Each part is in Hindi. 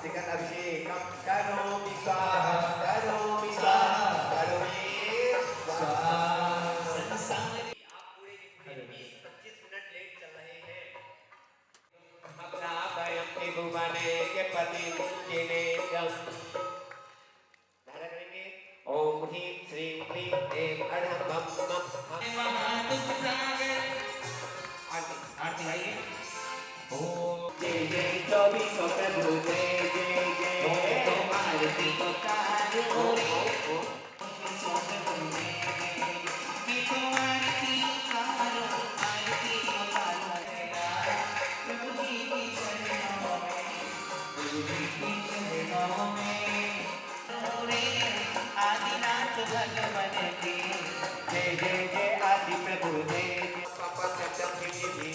अभिषेकं करोमि स्वाहा करोमि स्वाहा करोमि स्वाहा। आप पूरे के पूरे 20-25 मिनट लेट चल रहे हैं। अपना भयं के भुवने के पति जिने धारण करेंगे। ओम ह्रीं श्रीं क्लीं ऐं अणं बम बम। आरती आइए। जय जय चौबीसों प्रभु जय जय जय। आरती उतारो रे आदिनाथ भगवान की जय जय जय आदि प्रभु जय पापा सत्यम देवी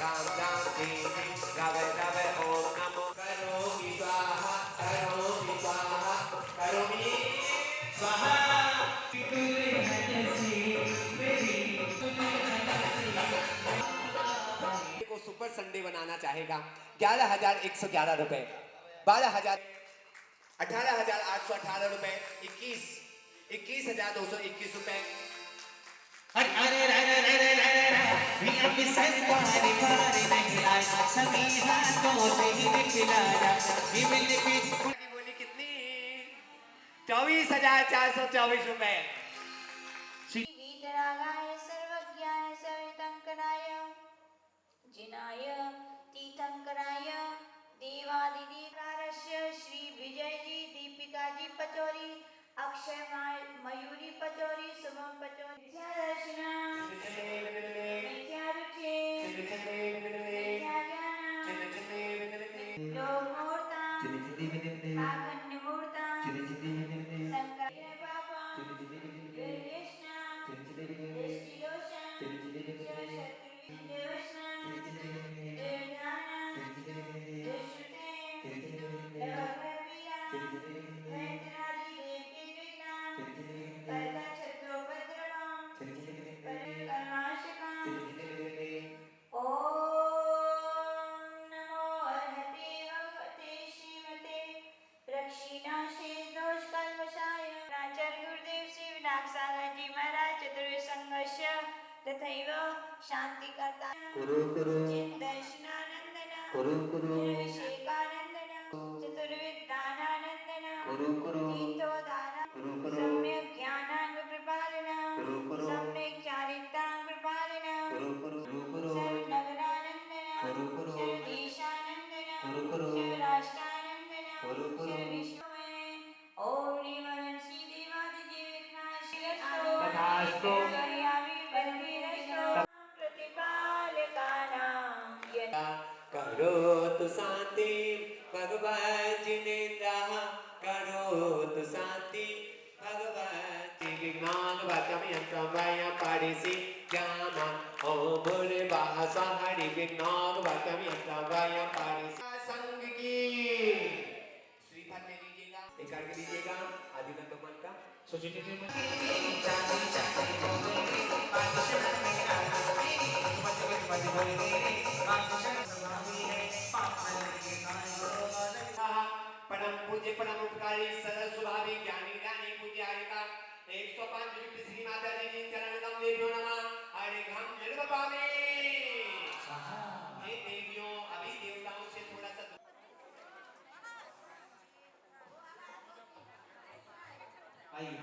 राम राम देवी गावे गावे ओम नमो करोमि स्वाहा करोमि स्वाहा करोमि स्वाहा। को सुपर संडे बनाना चाहेगा 11,111 रुपए, 12,000, 18,818 रुपए, 21,221 रुपए। अरे अरे अरे अरे अरे अभी सरकारी बारी नहीं आई सभी हाथों से ही दिखलाया बोली कितनी 24,424 रुपए। वीतरागाय सर्वज्ञाय सवितंकराय जिनाय तीर्थंकराय देवादिदेवकारस्य श्री विजय जी दीपिका जी पचौरी अक्षय मयूरी पचौरी शुभम पचौरी दर्शना मिथ्यारुचि लोकमूर्ता काकन्यमूर्ता शंकर बाबा कृष्णा दृष्टिदोषा शत्रुदोषा देवदाना दुष्टे लवकरवीरा वैतराजी देवकी कृष्णा करका छत्रोपद्रवा कर्माशका। ओम नमो अर्हते भगवते श्रीमते रक्षिणाशेष दोष कल्मषाय। आचार्य गुरुदेव श्री विनायक सागर जी महाराज चतुर्वेद संघर्ष तथैव शांतिकर्ता दर्शनानंदन निर्विशेकानंदन चतुर्विद्यानंदन तीर्थोदान सम्यक ज्ञानांग प्रपालन सम्यक चारित्रांग प्रपालन सर्वनगरानंदन सर्वदेशानंदन सर्वराष्ट्रानंदन सर्वविश्वमय। ओम श्री देवादिदेवनास्तु करोतु शांति भगवान जिनेन्द्रः करोतु शांति भगवान विज्ञान वाक्यम यंत्रम वयं पारिसि ज्ञान ओम भूर्भुवः स्वः विज्ञान वाक्यम यंत्रम वयं पारिसि। संघ की श्रीफल ले लीजिएगा, एक करके लीजिएगा आदिनाथ भगवान का परम पूज्य परम उपकारी सरल स्वभावी ज्ञानी ज्ञानी पूज्य हरिका 105 श्री माता जी की चरण कमले भ्यो नमः। हरे घम निर्वपामे हे देवियों अभी देवताओं से थोड़ा सा आइए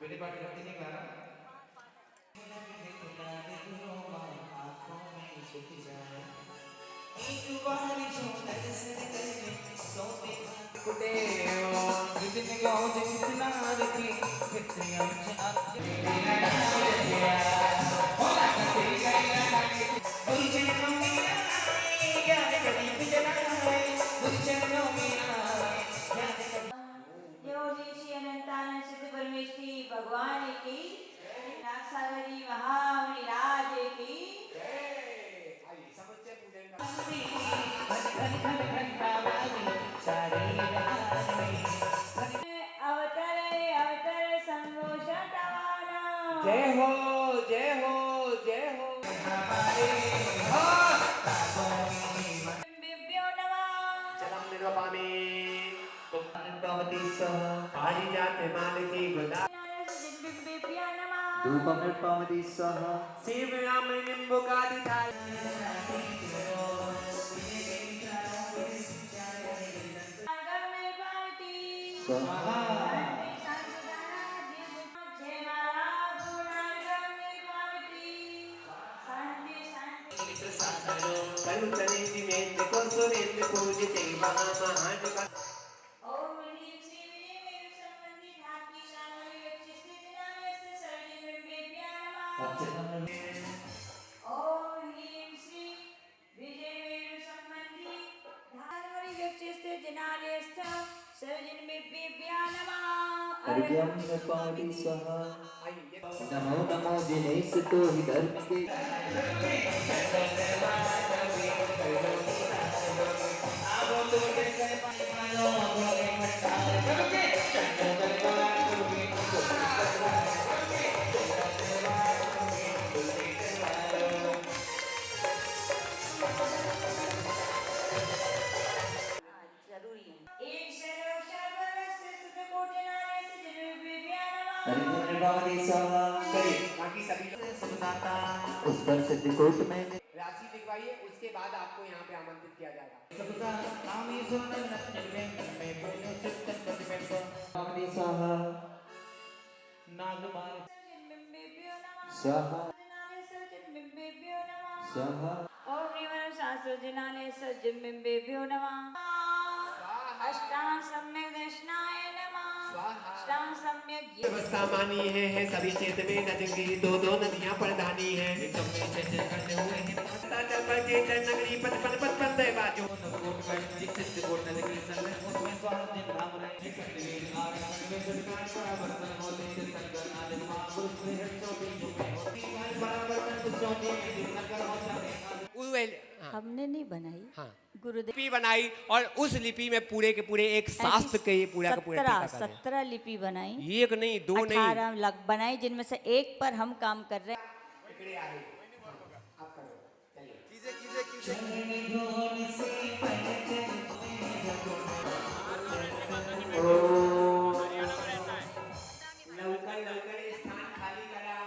बेटे पाठ करते हैं क्लारा एक बार जो दर्शन करने सोते कुटे जितने गाँव जितना रखी कितने अच्छा होला करते गए बुझनो मेरा ज्ञान करी बिजना है बुझनो मेरा देवोदेशी अनंतानंद सिद्ध परमेश्वरी भगवान की नागसागरी महामुनिराज की अवतरे अवतर संघोषटवाना जय हो जय हो जय हो। बिभ्यो नमः चलम निर्वपामे मालती गुलाब सजन्मिम्बेभ्यो नमः धूपं निर्पावती स्वाहा शिवराम निम्बुकादि थाल गंगे पार्वती स्वाहा करुतने निमेन्द्र को सुरेन्द्र पूजिते महामहान ओम ह्रीं श्री विजय मेरु संबंधी धात्री शामली व्यक्षिस्ते दिनामेस्ते सर्वजन्मेभ्यो नमः ओम ह्रीं श्री विजय मेरु संबंधी धात्री व्यक्षिस्ते दिनामेस्ते सर्वजन्मेभ्यो नमः अर्घ्यं निर्पावती स्वाहा नमो नमो जिनेस्तु हि धर्मिके जरूरी है एक सर्वक्षर परस्य सुत कोटि नारेस्य जन्मेभ्यो नमः अर्घ्यं निर्पावती स्वाहा बाकी सभी सुदाता उस पर सिद्धिकूट में राशि लिखवाइए उसके बाद आपको यहाँ पे आमंत्रित किया जाएगा सबका नामी सुनन नत्निर्वें में बोले चित्तन प्रतिबिंब पावती स्वाहा नागमाल जन्मेभ्यो नमः स्वाहा नारेस्य जन्मेभ्यो नमः स्वाहा ओम ह्रीं शास्त्रजनाने सज्जम्बिम्बेभ्यो नमः अष्टांग सम्यक दर्शनाय नमः अष्टांग सम्यक व्यवस्था मानी है सभी क्षेत्र में नदी दो दो नदियां प्रधानी है करते हुए चेतन नगरी पद पद पद पद बाजू कोट का चित्त कोट नदी संग उसमें स्वाहा दिन धाम रहे देवी आर निवेदन का बर्तन होले संगन आदि महापुरुष ने हटो भी जो बराबर कुछ नगर होता है हमने नहीं बनाई हाँ गुरुदेव लिपि बनाई और उस लिपि में पूरे के पूरे एक शास्त्र के ये पूरा का पूरा टीका कर रहे 17 लिपि बनाई हैं। एक नहीं दो नहीं 18 लग बनाई जिनमें से एक पर हम काम कर रहे हैं लवकर लवकर ये स्थान खाली करा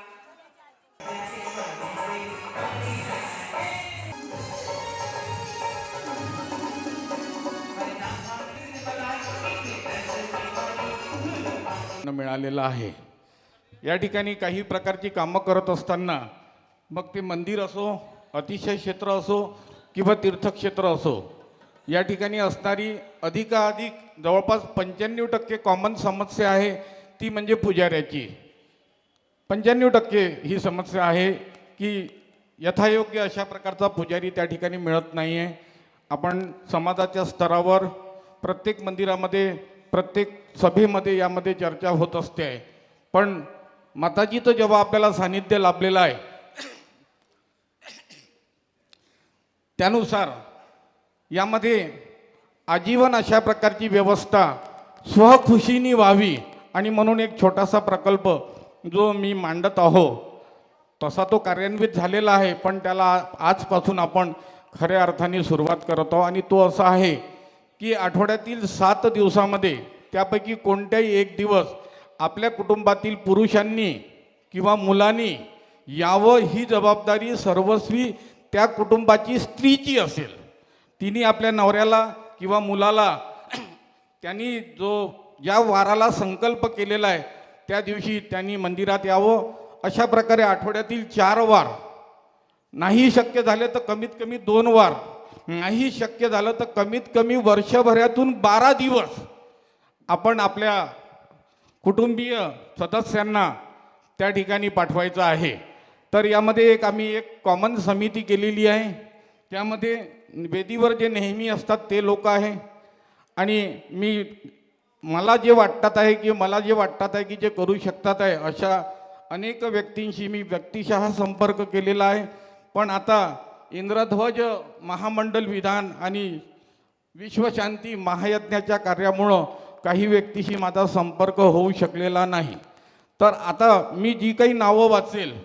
मिळालेला आहे. या ठिकाणी काही प्रकारची कामं करत असताना मग ते मंदिर असो, अतिशय क्षेत्र असो किंवा तीर्थक्षेत्र असो, या ठिकाणी असणारी अधिकाधिक जवळपास 95% कॉमन समस्या आहे ती म्हणजे पुजाऱ्याची. 95% ही समस्या आहे की यथायोग्य अशा प्रकारचा पुजारी त्या ठिकाणी मिळत नाही आहे. आपण समाजाच्या स्तरावर प्रत्येक मंदिरामध्ये प्रत्येक सभेमध्ये यामध्ये चर्चा होत असते आहे. पण माताजीचं जेव्हा आपल्याला सानिध्य लाभलेलं आहे त्यानुसार यामध्ये आजीवन अशा प्रकारची व्यवस्था स्वखुशीने व्हावी आणि म्हणून एक छोटासा प्रकल्प जो मी मांडत आहो तसा तो कार्यान्वित झालेला आहे. पण त्याला आजपासून आपण खऱ्या अर्थाने सुरुवात करत आहोत आणि तो असा आहे की आठवड्यातील 7 दिवसामध्ये त्यापैकी कोणत्याही एक दिवस आपल्या कुटुंबातील पुरुषांनी किंवा मुलांनी यावं ही जबाबदारी सर्वस्वी त्या कुटुंबाची स्त्रीची असेल. तिने आपल्या नवऱ्याला किंवा मुलाला त्यांनी जो ज्या वाराला संकल्प केलेला आहे त्या दिवशी त्यांनी मंदिरात यावं. अशा प्रकारे आठवड्यातील 4 वार, नाही शक्य झाले तर कमीत कमी 2 वार, नाही शक्य झालं तर कमीत कमी वर्षभरातून 12 दिवस आपण आपल्या कुटुंबीय सदस्यांना त्या ठिकाणी पाठवायचं आहे. तर यामध्ये आम्ही एक कॉमन समिती केलेली आहे. त्यामध्ये वेदीवर जे नेहमी असतात ते लोक आहे आणि मला जे वाटतात आहे की जे करू शकतात आहे अशा अनेक व्यक्तींशी मी व्यक्तिशः संपर्क केलेला आहे. पण आता इंद्रध्वज महामंडल विधान आणि विश्वशांती महायज्ञाच्या कार्यामुळं काही व्यक्तीशी माझा संपर्क होऊ शकलेला नाही. तर आता मी जी काही नावं वाचेल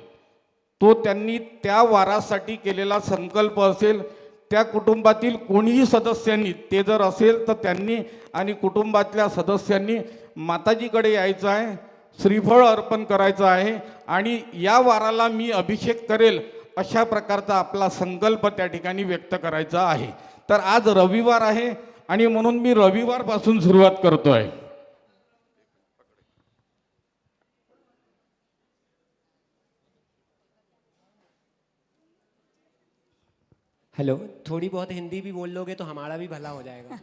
तो त्यांनी त्या वारासाठी केलेला संकल्प असेल. त्या कुटुंबातील कोणीही सदस्यांनी ते जर असेल तर त्यांनी आणि कुटुंबातल्या सदस्यांनी माताजीकडे यायचं आहे, श्रीफळ अर्पण करायचं आहे आणि या वाराला मी अभिषेक करेल अशा प्रकारचा आपला संकल्प त्या ठिकाणी व्यक्त करायचा आहे. तर आज रविवार आहे आणि म्हणून मी रविवारपासून सुरुवात करतो आहे. हेलो, थोड़ी बहुत हिंदी भी बोल लोगे तो हमारा भी भला हो जाएगा.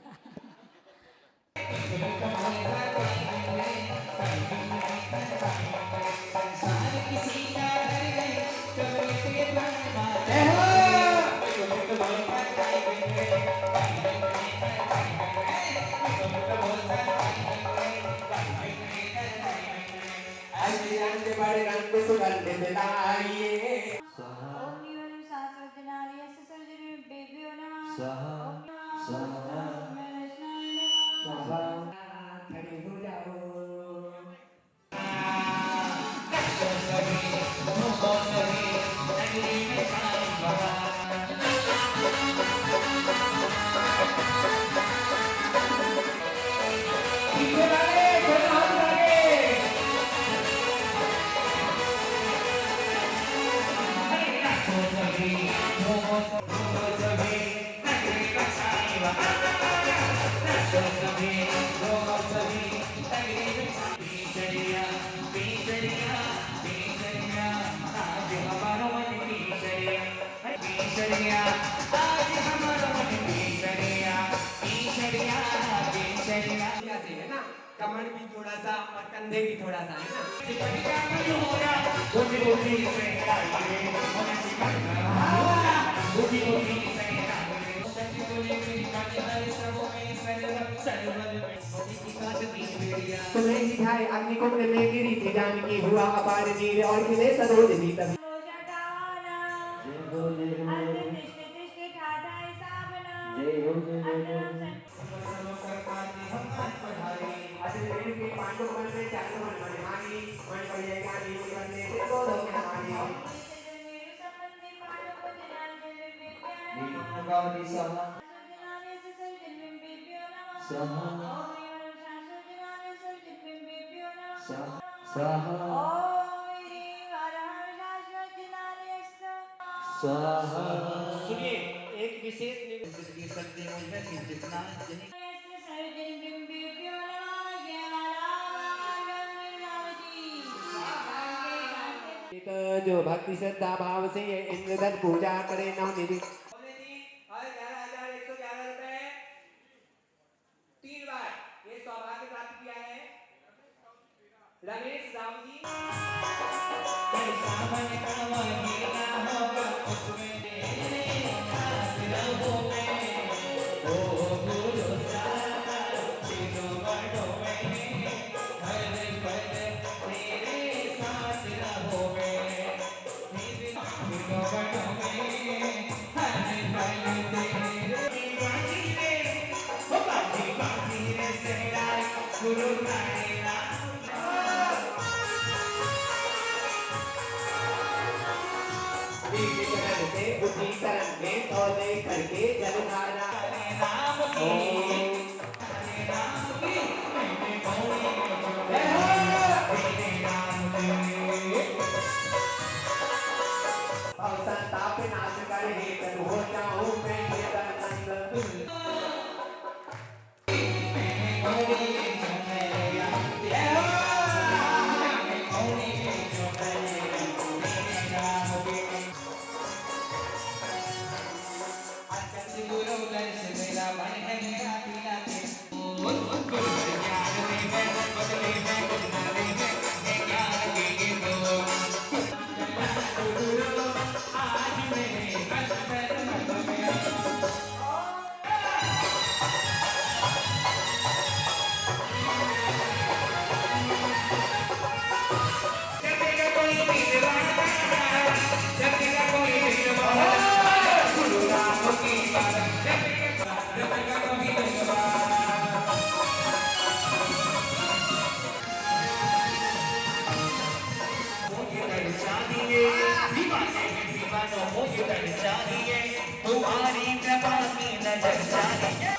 बड़े रंग सुगंध दिलाइए. ओम निवरं शाश्वतनालय ससर्जने बेभ्यो नमः. स्वाहा ओम नमः स्वाहा वैष्णवाय नमः. स्वाहा खड़े हो जाओ. ऐसे है ना, कमर भी थोड़ा सा और कंधे भी थोड़ा सा है ना. तुम्हें सिखाए अग्निकुंड में गिरी थी जानकी, हुआ अपार वीर और खिले सरोजनी तभी. जय हो जय हो जय हो जय हो असल में के पांडव बन में चारों मन बने मानी मन बढ़िया ज्ञानी बनने से दो लोग हमारी. भगवती स्वाहा स्वाहा स्वाहा स्वाहा. सुनिए, एक विशेष जो भक्ति श्रद्धा भाव से ये इंद्रधन पूजा करे नवनिधि. 11,111 रुपए 3 बार ये सौभाग्य प्राप्त किया है रमेश राव जी. बुद्धि तरंग में सौदे करके जलधारा. संताप नाश कर हे तनु हो जाऊं मैं निरंतर. तुम्हारी कृपा की नजर चाहिए.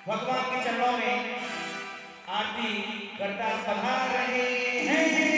भगवान के चरणों में आरती करता पधार रहे हैं।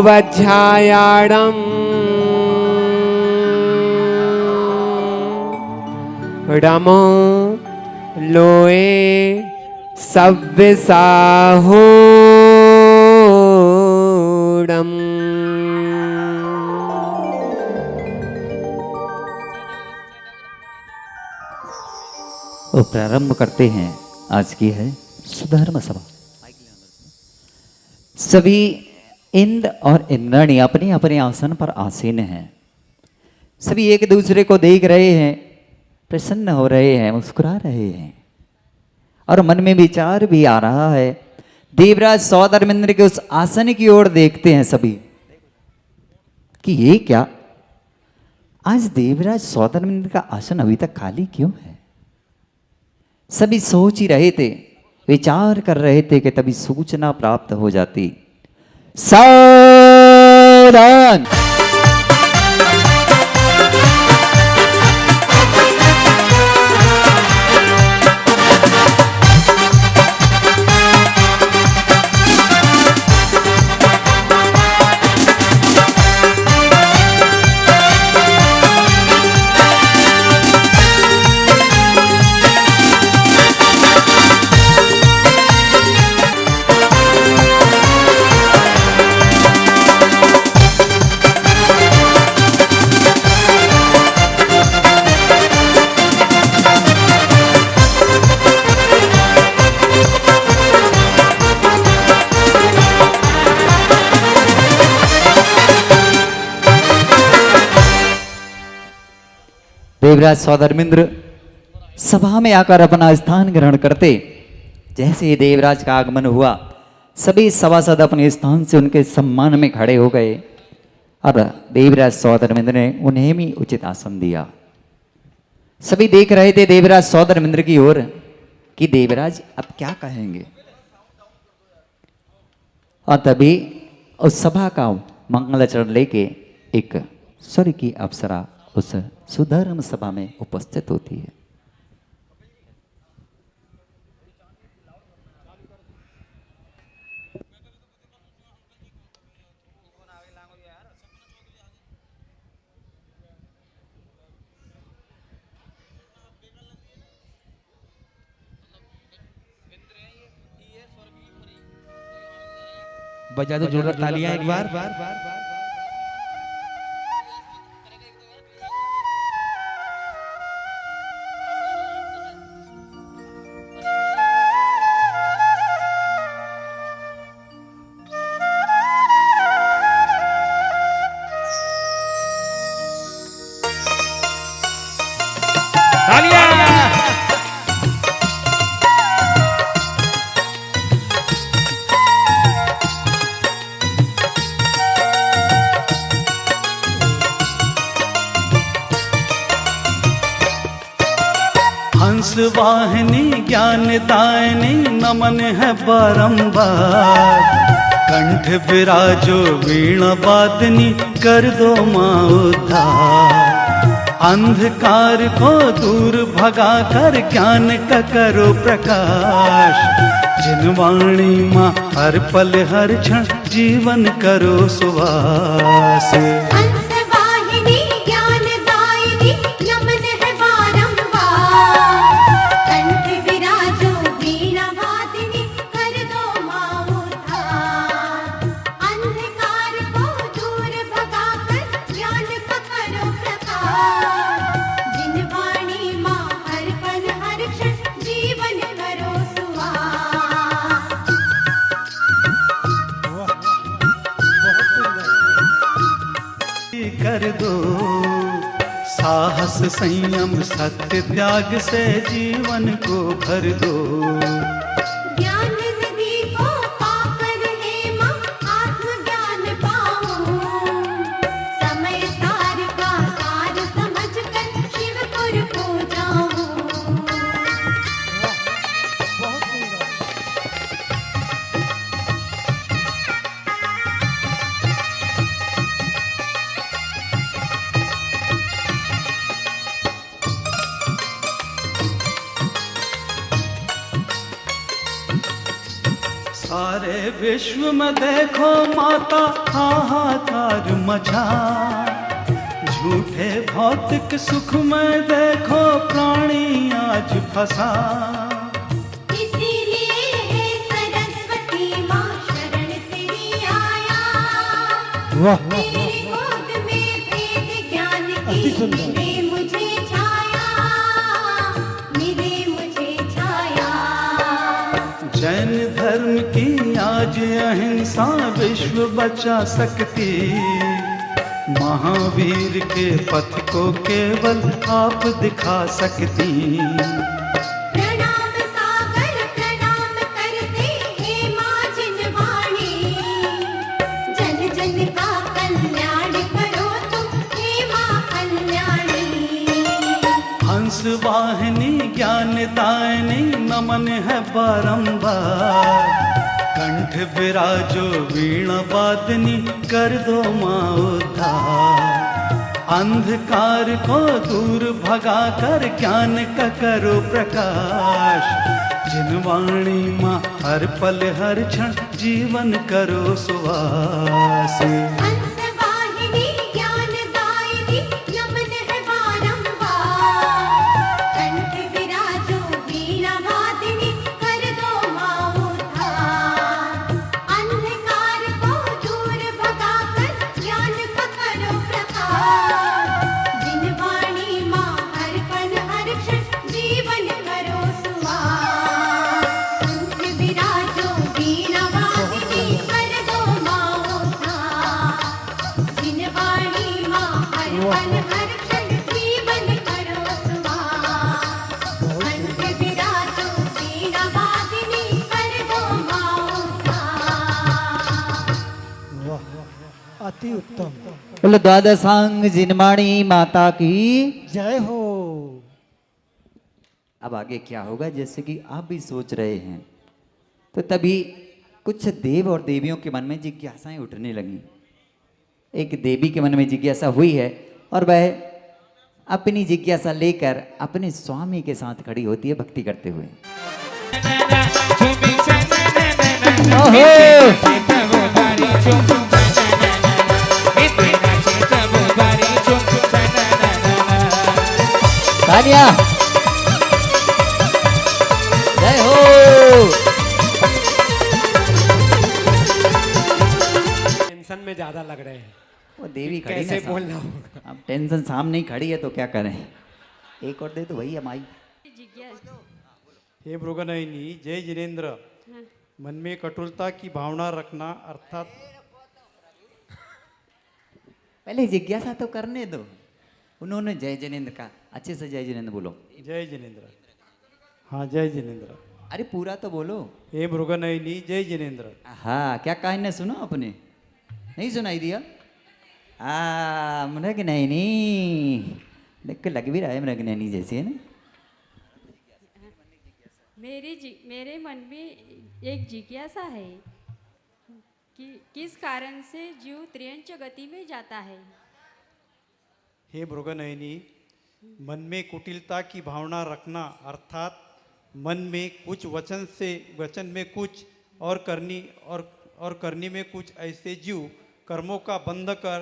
वज्झायाणम् रमो लोए सव्य साहोडम। तो प्रारंभ करते हैं। आज की है सुधर्म सभा। सभी इंद्र और इंद्राणी अपने अपने आसन पर आसीन हैं। सभी एक दूसरे को देख रहे हैं, प्रसन्न हो रहे हैं, मुस्कुरा रहे हैं और मन में विचार भी आ रहा है। देवराज सौधर्मेंद्र के उस आसन की ओर देखते हैं सभी कि ये क्या, आज देवराज सौधर्मेंद्र का आसन अभी तक खाली क्यों है। सभी सोच ही रहे थे, विचार कर रहे थे कि तभी सूचना प्राप्त हो जाती। सावधान! देवराज सौधर्मेंद्र सभा में आकर अपना स्थान ग्रहण करते। जैसे ही देवराज का आगमन हुआ, सभी सभासद अपने स्थान से उनके सम्मान में खड़े हो गए और देवराज सौधर्मेंद्र ने उन्हें भी उचित आसन दिया। सभी देख रहे थे देवराज सौधर्मेंद्र की ओर कि देवराज अब क्या कहेंगे। और तभी उस सभा का मंगलाचरण लेके एक स्वर्ग की अप्सरा उस सुधर्म सभा में उपस्थित होती है। बजा दो जोरदार तालियां एक बार। हंस वाहिनी ज्ञान दायनी नमन है बारंबार। कंठ विराजो वीणा वादनी कर दो माँ उद्धार। अंधकार को दूर भगा कर ज्ञान का करो प्रकाश। जिन वाणी माँ हर पल हर क्षण जीवन करो सुवास। कर दो साहस संयम सत्य त्याग से जीवन को भर दो। ज्ञान निधि को पाकर हे मां आत्मज्ञान पाऊं। समय सार का सार समझकर शिवपुर को जाऊं। सारे विश्व में देखो माता हाहाकार मचा। झूठे भौतिक सुख में देखो प्राणी आज फंसा। इसीलिए है सरस्वती माँ शरण तेरी आया। वाह तेरी गोद में वेद ज्ञान की मिले मुझे छाया, मिले मुझे छाया। जैन धर्म की आज अहिंसा विश्व बचा सकती। महावीर के पथ को केवल आप दिखा सकती। प्रणाम सागर प्रणाम करते हे माँ जिनवाणी। जन जन का कल्याण करो तुम हे माँ कल्याणी। हंस वाहिनी ज्ञान दायनी नमन है बारंबार। कंठ विराजो वीणा वादनी कर दो माँ उद्धार। अंधकार को दूर भगा कर ज्ञान का करो प्रकाश। जिनवाणी माँ हर पल हर क्षण जीवन करो सुवास। हंस वाहिनी ज्ञान दायिनी नमन है बारंबार। कंठ विराजो वीणा वादिनी कर दो माँ उद्धार। अंधकार को दूर भगा कर ज्ञान का करो प्रकाश। जिनवाणी माँ हर पल हर क्षण जीवन करो सुवास। कंठ विराजो वीणा वादिनी कर दो माँ उद्धार। जिनवाणी माँ हर पल हर क्षण जीवन करो सुवास। कंठ विराजो वीणा वादिनी कर दो माँ उद्धार। वाह अति उत्तम। बोलो द्वादशांग जिनवाणी माता की। जय हो। अब आगे क्या होगा, जैसे कि आप भी सोच रहे हैं, तो तभी कुछ देव और देवियों के मन में जिज्ञासाएं उठने लगी। एक देवी के मन में जिज्ञासा हुई है और वह अपनी जिज्ञासा लेकर अपने स्वामी के साथ खड़ी होती है भक्ति करते हुए। तालियां। जय हो। टेंशन में ज्यादा लग रहे हैं। वो देवी खड़ी कैसे ना बोलना सामने। होगा। अब टेंशन सामने ही खड़ी है तो क्या करें। एक और दे तो भैया माई। हे मृगनयनी जय जिनेन्द्र। मन में कटुलता की भावना रखना अर्थात पहले जिज्ञासा तो करने दो। उन्होंने जय जिनेन्द्र का अच्छे से जय जिनेन्द्र बोलो। जय जिनेन्द्र। हाँ जय जिनेन्द्र। अरे पूरा तो बोलो। हे मृगनयनी जय जिनेन्द्र। हाँ क्या कहने सुनो आपने, नहीं सुनाई दिया? मृगनयनी देख के लग भी रहा है मृगनयनी जैसी है ना। मेरे मन में एक जिज्ञासा है कि किस कारण से जीव त्रियंच गति में जाता है। हे मृगनयनी मन में कुटिलता की भावना रखना अर्थात मन में कुछ वचन में कुछ और करनी में कुछ ऐसे जीव कर्मों का बंध कर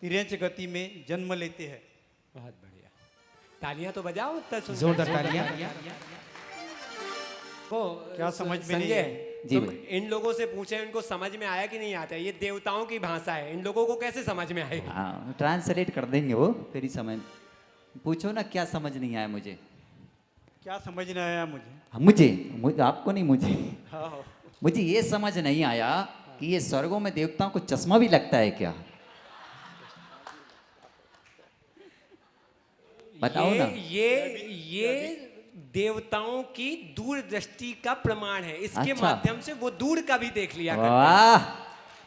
तिरंच गति में जन्म लेते हैं। बहुत बढ़िया। तालियां तो बजाओ इतना सुंदर। जोरदार तालियां। वो क्या समझ में नहीं संजय, है? जी तुम भाई। इन लोगों से पूछे इनको समझ में आया कि नहीं आता? ये देवताओं की भाषा है, इन लोगों को कैसे समझ में आएगा? हाँ ट्रांसलेट कर देंगे वो फिर ही समझ। पूछो ना क्या समझ नहीं आया मुझे। क्या समझ नहीं आया मुझे? हाँ, मुझे आपको नहीं मुझे। हाँ मुझे ये समझ नहीं आया कि ये स्वर्गों में देवताओं को चश्मा भी लगता है क्या? बताओ ना। ये देवताओं की दूरदृष्टि का प्रमाण है। इसके अच्छा। माध्यम से वो दूर का भी देख लिया करते हैं। वाह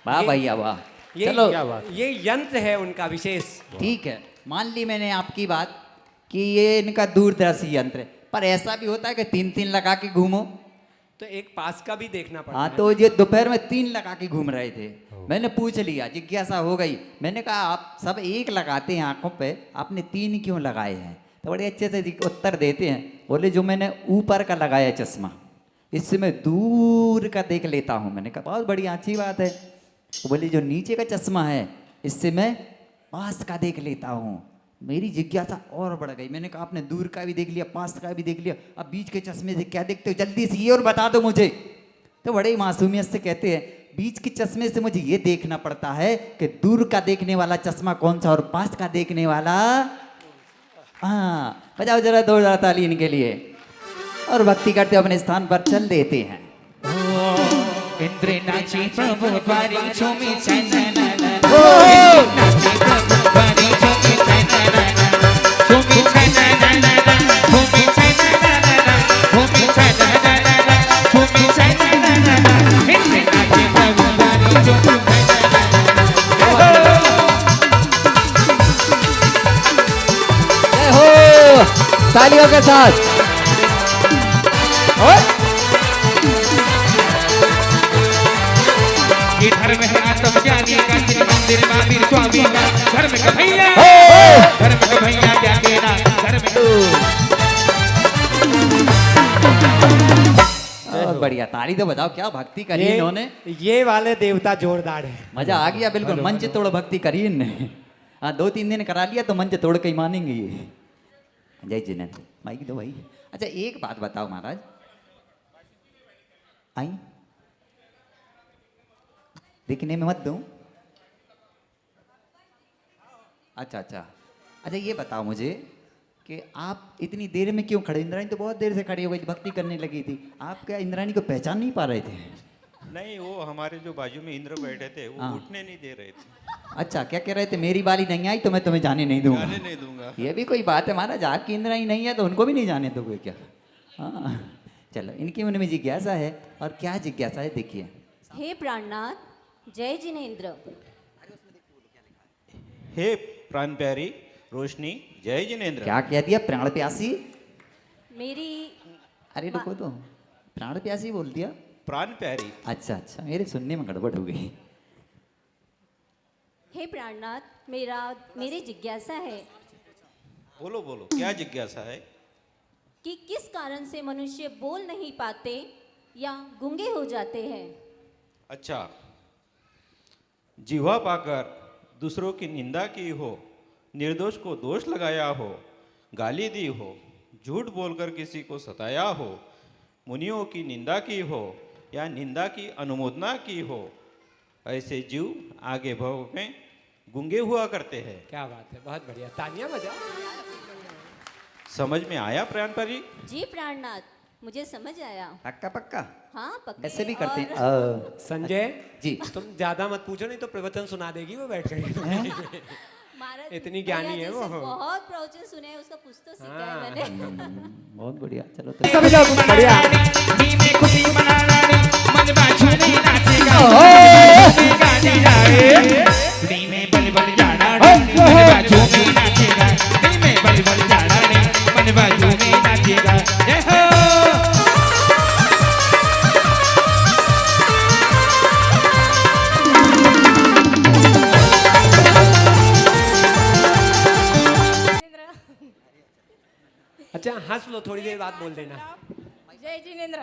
वाह ये- भैया वाह। ये चलो ये यंत्र है उनका विशेष। ठीक है, मान ली मैंने आपकी बात कि ये इनका दूरदर्शी यंत्र है, पर ऐसा भी होता है कि 3-3 लगा के घूमो। तो एक पास का भी देखना पड़ता हाँ है। तो ये दोपहर में 3 लगा के घूम रहे थे। मैंने पूछ लिया, जिज्ञासा हो गई। मैंने कहा आप सब 1 लगाते हैं आंखों पे, आपने 3 क्यों लगाए हैं? तो बड़े अच्छे से उत्तर देते हैं। बोले जो मैंने ऊपर का लगाया चश्मा, इससे मैं दूर का देख लेता हूँ। मैंने कहा बहुत बड़ी अच्छी बात है। तो बोले जो नीचे का चश्मा है, इससे मैं पास का देख लेता हूँ। मेरी जिज्ञासा और बढ़ गई। मैंने कहा आपने दूर का भी देख लिया, पास का भी देख लिया, अब बीच के चश्मे से क्या देखते हो, जल्दी से ये और बता दो मुझे। तो बड़े ही मासूमियत से कहते हैं बीच के चश्मे से मुझे ये देखना पड़ता है कि दूर का देखने वाला चश्मा कौन सा और पास का देखने वाला। हाँ, बजाओ जरा 2 जोड़ा ताली इनके लिए और भक्ति करते अपने स्थान पर चल देते हैं। इंद्र नाची प्रभु द्वारी झूमी चैनना इंद्र नाची प्रभु द्वारी झूमी चैनना झूमी चैनना झूमी चैनना झूमी चैनना झूमी चैनना इंद्र नाची प्रभु द्वारी झूमी जय हो, तालियों के साथ। ये धर्म है आत्मज्ञानी का श्री मंदिर महावीर स्वामी का धर्म का भैया धर्म का भैया क्या कहना धर्म बहुत बढ़िया, ताली तो बताओ, क्या भक्ति करी इन्होंने। ये वाले देवता जोरदार है। मजा आ गया बिल्कुल। मंच तोड़ भक्ति करी इनने। हाँ, 2-3 दिन करा लिया तो मंच तोड़ के ही मानेंगे ये। जय जिनेंद्र माइक दो भाई। अच्छा एक बात बताओ महाराज, आई दिखने में मत दूं। अच्छा, ये बताओ मुझे कि आप इतनी देर में क्यों खड़े। इंद्राणी तो बहुत देर से खड़ी हो गई, भक्ति करने लगी थी। आप क्या इंद्राणी को पहचान नहीं पा रहे थे? नहीं, वो हमारे जो बाजू में इंद्र बैठे थे वो उठने नहीं दे रहे थे। अच्छा, क्या कह रहे थे, मेरी बारी नहीं आई तो मैं तुम्हें जाने नहीं दूंगा। जाने नहीं दूंगा। ये भी कोई बात है महाराज, आपकी इंद्राणी नहीं है तो उनको भी नहीं जाने दोगे क्या? हाँ चलो, इनके मन में जिज्ञासा है। और क्या जिज्ञासा है देखिए। हे प्राणनाथ, जय जिनेंद्र। हे प्राण प्यारी रोशनी, जय जिनेंद्र। क्या कह दिया, प्राण प्यासी? मेरी अरे रुको तो, प्राण प्यासी बोल दिया। प्राण प्यारी। अच्छा, मेरे सुनने में गड़बड़ हो गई। हे प्राणनाथ, मेरी जिज्ञासा है। बोलो क्या जिज्ञासा है? कि किस कारण से मनुष्य बोल नहीं पाते या गूंगे हो जाते हैं। अच्छा, जीवा पाकर दूसरों की निंदा की हो, निर्दोष को दोष लगाया हो, गाली दी हो, झूठ बोलकर किसी को सताया हो, मुनियों की निंदा की हो या निंदा की अनुमोदना की हो, ऐसे जीव आगे भव में गूंगे हुआ करते हैं। क्या बात है, बहुत बढ़िया, तालियां बजाओ। समझ में आया प्राण परी? जी प्राणनाथ, मुझे समझ आया। पक्का? हाँ पक्का। ऐसे भी करते हैं। संजय जी, तुम ज्यादा मत पूछो, नहीं तो प्रवचन सुना देगी वो बैठ कर। इतनी ज्ञानी है वो। बहुत प्रवचन सुने हैं, उसका कुछ तो सीखा है मैंने। बहुत बढ़िया। चलो तो बढ़िया। अच्छा हंस लो, थोड़ी देर बाद बोल देना। जय जिनेंद्र।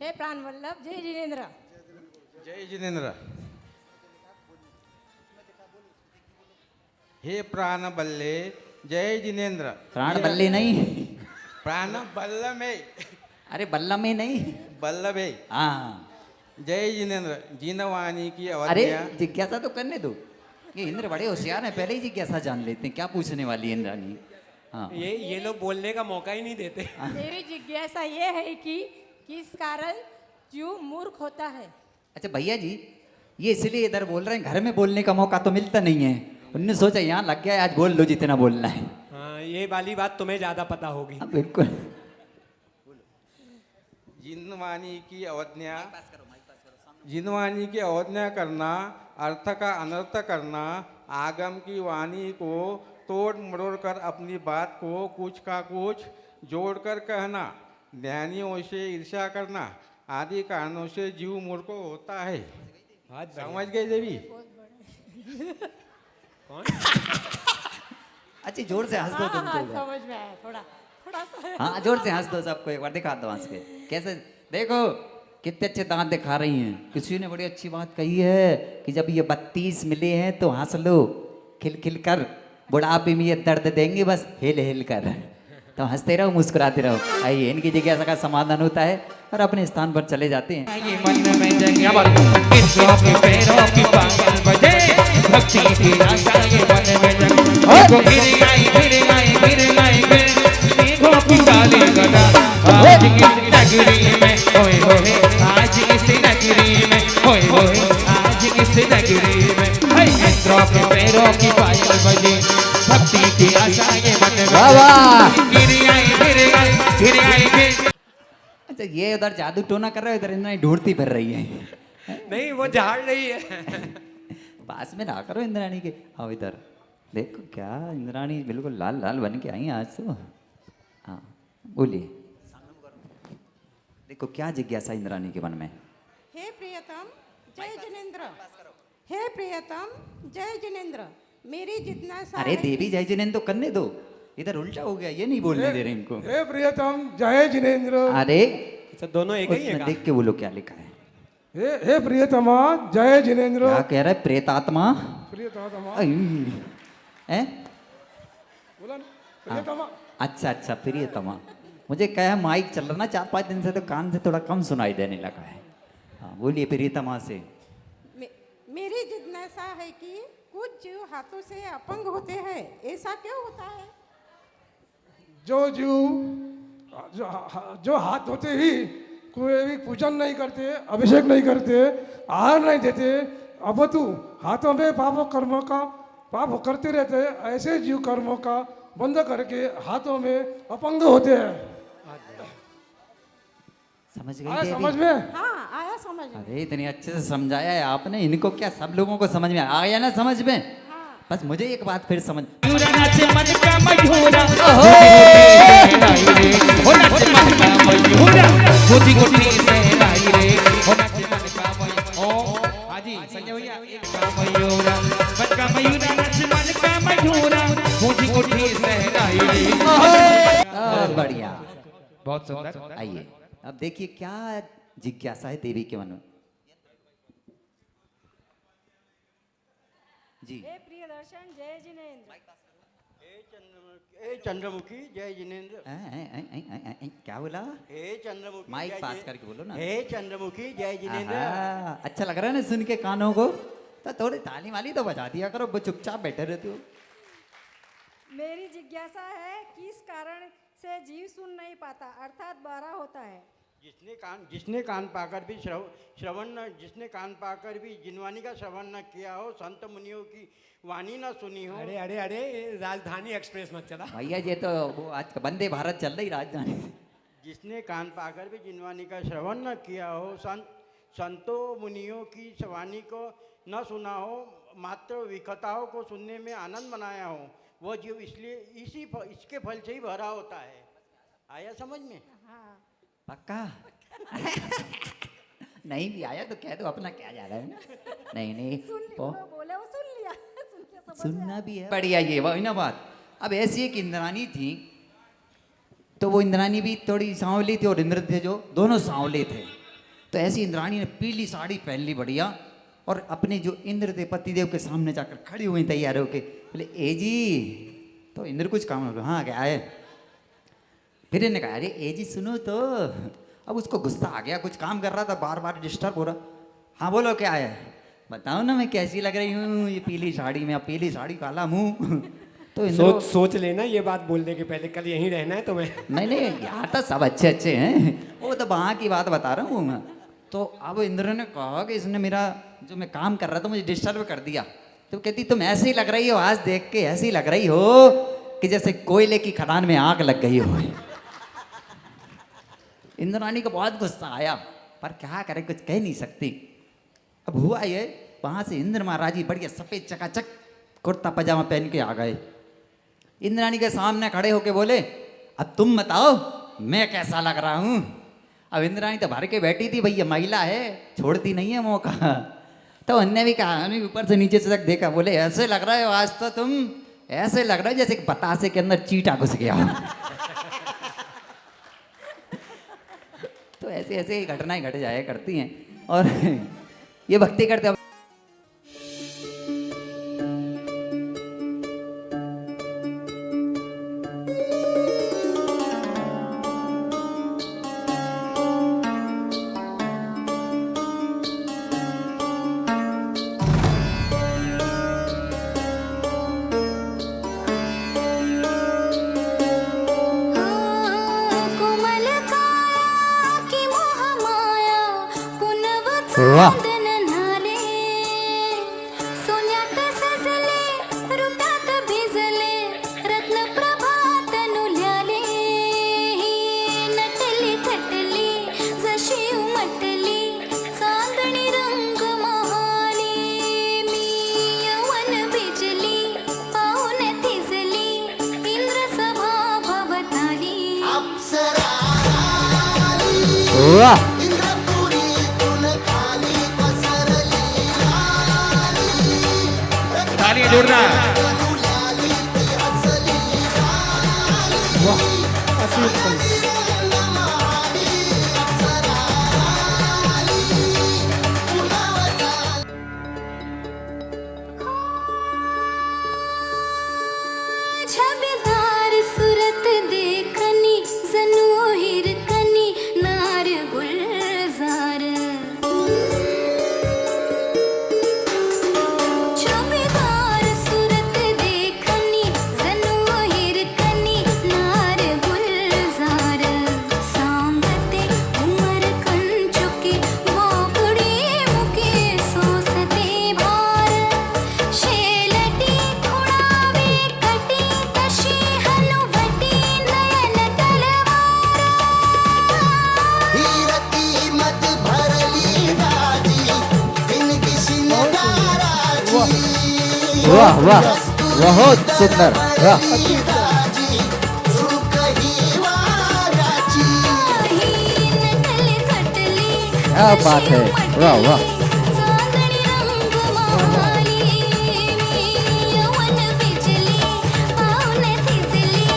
हे प्राण वल्लभ, जय जिनेंद्र। जय जिनेंद्र। हे प्राण बल्ले, जय जिनेंद्र। प्राण बल्ले नहीं, प्राण बल्लभ है। अरे बल्लभ में नहीं, बल्लभ है। हाँ। जय जिनेंद्र, जिनवाणी की अरे अवज्ञा। जिज्ञासा तो करने दो, ये इंद्र बड़े होशियार हैं, पहले ही जिज्ञासा जान लेते हैं क्या पूछने वाली है इंद्राणी। हाँ, ये लोग बोलने का मौका ही नहीं देते। मेरी जिज्ञासा ये है कि किस कारण जीव मूर्ख होता है। अच्छा भैया जी, ये इसलिए इधर बोल रहे हैं, घर में बोलने का मौका तो मिलता नहीं है। उनने सोचा यहाँ लग गया है, आज बोल लो जितना बोलना है। हाँ, ये वाली बात तुम्हें ज्यादा पता होगी। बिल्कुल। जिनवाणी की अवज्ञा, जिनवाणी की अवज्ञा करना, अर्थ का अनर्थ करना, आगम की वाणी को तोड़ मरोड़ कर अपनी बात को कुछ का कुछ जोड़कर कहना, ज्ञानियों से ईर्ष्या करना आदि कारणों से जीव मूर्ख होता है। समझ गए देवी? कौन? अच्छी जोर से हंस दो तुम तो। समझ में आया थोड़ा सा। हाँ जोर से हंस दो सबको, एक बार दिखा दो हंस के। कैसे देखो कितने अच्छे दांत दिखा रही हैं। किसी ने बड़ी अच्छी बात कही है कि जब ये 32 मिले हैं तो हंस लो, खिल कर, बुढ़ापे में ये दर्द देंगे बस हिल हिल कर। तो हंसते रहो मुस्कुराते रहो। आइए इनकी जिज्ञासा का समाधान होता है और अपने स्थान पर चले जाते हैं। मन में जगह ईश्वरों के पैरों की पायल बजे, भक्ति की आशा ये मन में जगे। देखो फिर आई देखो की डाली गदा, आज इस नगरी में होए होए, आज इस नगरी में होए होए, आज इस नगरी में ईश्वरों के पैरों की पायल बजे, भक्ति की आशा ये मन में फिर आई अच्छा ये उधर जादू टोना कर रहे हो, इधर इंद्राणी ढूंढती फिर रही है। नहीं वो झाड़ रही है। पास में ना करो इंद्राणी के। आओ इधर देखो क्या इंद्राणी बिल्कुल लाल लाल बन के आई हैं आज तो। हाँ बोलिए, देखो क्या जिज्ञासा इंद्राणी के मन में। हे प्रियतम जय जिनेन्द्र, हे प्रियतम जय जिनेन्द्र, मेरी जिज्ञासा अरे देवी जय जिनेन्द्र तो करने दो, इधर उल्टा हो गया, ये नहीं बोलने दे रहे इनको। हे प्रियतम जय जिनेन्द्र। अरे अच्छा दोनों एक ही है उसमें देख के बोलो क्या लिखा है। हे प्रियतमा जय जिनेन्द्र। क्या कह रहा है? प्रेतात्मा। प्रियतमा हैं? बोला ना, प्रियतमा। अच्छा अच्छा प्रियतमा। मुझे क्या है माइक चल रहा ना 4-5 दिन से तो कान से थोड़ा कम सुनाई देने लगा है। हाँ बोलिए प्रियतमा से। मेरी जिज्ञासा है कि कुछ जीव हाथों से अपंग होते हैं, ऐसा क्यों होता है? जो जीव जो हाथ होते ही कोई भी पूजन नहीं करते, अभिषेक नहीं करते, आहार नहीं देते, अब तू हाथों में पाप करते रहते, ऐसे जीव कर्मों का बंद करके हाथों में अपंग होते हैं। समझ गई आया देवी? समझ में? हाँ आया समझ में। अरे इतने अच्छे से समझाया है आपने, इनको क्या सब लोगों को समझ में आ गया ना समझ में? बस मुझे एक बात फिर समझ। बढ़िया, बहुत सुंदर। आइए अब देखिए क्या जिज्ञासा है देवी के मन में। जी हे प्रिय दर्शन जय जिनेन्द्र। हे चंद्रमुखी जय जिनेन्द्र। क्या बोला? हे चंद्रमुखी माइक पास करके बोलो ना। हे चंद्रमुखी जय जिनेन्द्र। अच्छा लग रहा है ना सुन के कानों को? तो थोड़ी ताली वाली तो बजा दिया करो, चुपचाप बैठे रहते हो। मेरी जिज्ञासा है किस कारण से जीव सुन नहीं पाता अर्थात बहरा होता है? जिसने कान पाकर भी श्रवण न, जिसने कान पाकर भी जिनवानी का श्रवण न किया हो, संत मुनियों की वाणी न सुनी हो। अरे अरे अरे राजधानी एक्सप्रेस मत चला भैया ये तो वो आज वंदे भारत चल रही राजधानी। जिसने कान पाकर भी जिनवानी का श्रवण न किया हो, संतों मुनियों की वाणी को न सुना हो, मात्र विकथाओं को सुनने में आनंद मनाया हो, वह जीव इसलिए इसके फल से ही भरा होता है। आया समझ में? पक्का? नहीं भी आया तो कह दो, अपना क्या जा रहा है। नहीं बोले वो सुन लिया। सुनना भी है। बढ़िया ये वही ना बात। अब ऐसी एक इंद्राणी थी, तो वो इंद्राणी भी थोड़ी सांवली थी और इंद्र थे जो दोनों सांवले थे। तो ऐसी इंद्राणी ने पीली साड़ी पहन ली बढ़िया, और अपने जो इंद्र थे पतिदेव के सामने जाकर खड़ी हुई तैयार होके बोले ए जी। तो इंद्र कुछ काम हो, हाँ क्या है? फिर इन्हें कहा अरे ए जी सुनो तो। अब उसको गुस्सा आ गया, कुछ काम कर रहा था बार बार डिस्टर्ब हो रहा। हाँ बोलो क्या है? बताओ ना मैं कैसी लग रही हूँ ये पीली साड़ी में, पीली साड़ी काला मुँह। तो सोच लेना ये बात बोलने के पहले, कल यहीं रहना है तुम्हें। नहीं यहाँ तो सब अच्छे अच्छे हैं, वो तो वहाँ की बात बता रहा हूँ मैं। तो अब इंद्र ने कहा कि इसने मेरा जो मैं काम कर रहा था मुझे डिस्टर्ब कर दिया। तो कहती तुम ऐसे ही लग रही हो, आज देख के ऐसी लग रही हो कि जैसे कोयले की खदान में आग लग गई हो। इंद्राणी को बहुत गुस्सा आया, पर क्या करे कुछ कह नहीं सकती। अब हुआ ये, वहां से इंद्र महाराज जी बढ़िया सफेद चकाचक कुर्ता पजामा पहन के आ गए। इंद्राणी के सामने खड़े होके बोले अब तुम बताओ मैं कैसा लग रहा हूँ। अब इंद्राणी तो भर के बैठी थी, भैया महिला है छोड़ती नहीं है मौका। तो उनने भी कहा, उन्हें ऊपर से नीचे से तक देखा, बोले ऐसे लग रहा है आज तो तुम, ऐसे लग रहा है जैसे बतासे के अंदर चींटा घुस गया। तो ऐसे ऐसे घटनाएं घट जाया करती हैं। और ये भक्ति करते वाह सोन्यात सजले रुटात भिजले रत्न प्रभात नुल्याले नटली थटली जशी उमटली चांदणी रंग महाली मी यवन भिजली पाहून थिजली इंद्र सभा भवताली वाह ताली जोरदार. छबेदार सूरत देखनी जनु हिरकनी नार गुलजार छबेदार सूरत देखनी जनु हिरकनी नार गुलजार सांगते उमर कंचुकी बोबड़ी मुके सोसते भार शेलटी खुणावी कटी तशी हनुवटी नयन तलवार वाह वाह बहुत सुंदर वाह क्या बात है वाह वाह चांदणी रंग महाली यवन बिजली पाऊन थिजली